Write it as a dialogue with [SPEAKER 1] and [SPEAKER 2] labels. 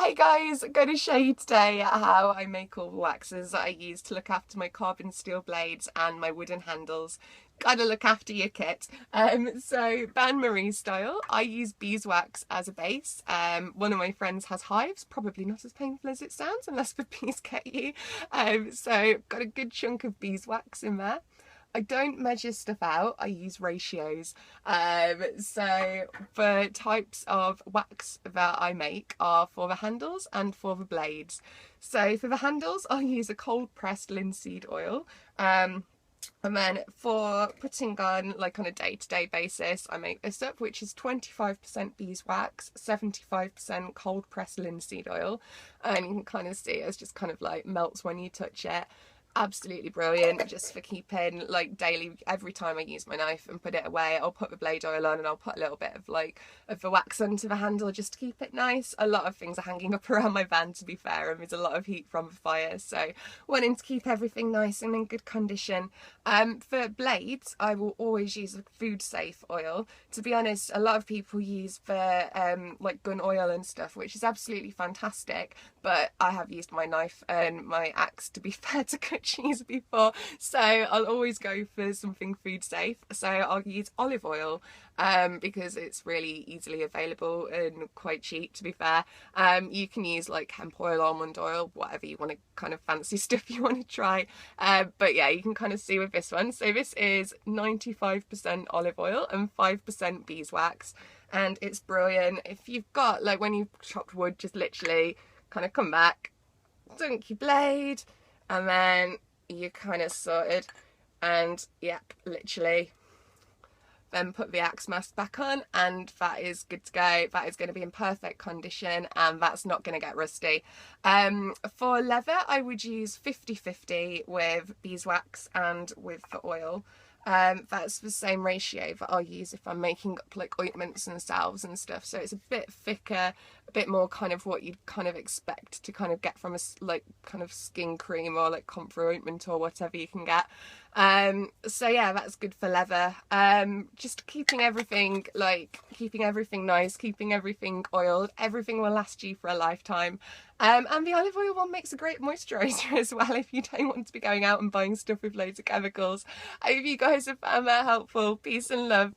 [SPEAKER 1] Hey guys, I'm going to show you today how I make all the waxes that I use to look after my carbon steel blades and my wooden handles. Gotta look after your kit. So bain-marie style, I use beeswax as a base. One of my friends has hives, probably not as painful as it sounds unless the bees get you. So got a good chunk of beeswax in there. I don't measure stuff out, I use ratios. So the types of wax that I make are for the handles and for the blades. So for the handles, I'll use a cold pressed linseed oil. And then for putting on like on a day-to-day basis, I make this up, which is 25% beeswax, 75% cold pressed linseed oil. And you can kind of see it's just kind of like melts when you touch it. Absolutely brilliant, just for keeping like daily. Every time I use my knife and put it away, I'll put the blade oil on and I'll put a little bit of the wax onto the handle just to keep it nice. A lot of things are hanging up around my van, to be fair, and there's a lot of heat from the fire, so wanting to keep everything nice and in good condition. For blades, I will always use a food safe oil. To be honest, a lot of people use the like gun oil and stuff, which is absolutely fantastic, but I have used my knife and my axe, to be fair, to cut cheese before, so I'll always go for something food safe. So I'll use olive oil because it's really easily available and quite cheap, to be fair. You can use like hemp oil, almond oil, whatever you want to kind of fancy stuff you want to try, but yeah, you can kind of see with this one. So this is 95% olive oil and 5% beeswax, and it's brilliant. If you've got, like, when you've chopped wood, just literally kind of come back, dunk your blade, and then you're kind of sorted, and yep, literally then put the axe mast back on and that is good to go. That is going to be in perfect condition and that's not going to get rusty. For leather, I would use 50-50 with beeswax and with the oil. That's the same ratio that I'll use if I'm making up like ointments and salves and stuff, so it's a bit thicker, a bit more kind of what you'd kind of expect to kind of get from a like kind of skin cream or like comfort ointment or whatever you can get. So yeah, that's good for leather. Just keeping everything nice, keeping everything oiled. Everything will last you for a lifetime. And the olive oil one makes a great moisturiser as well if you don't want to be going out and buying stuff with loads of chemicals. I hope you guys have found that helpful. Peace and love.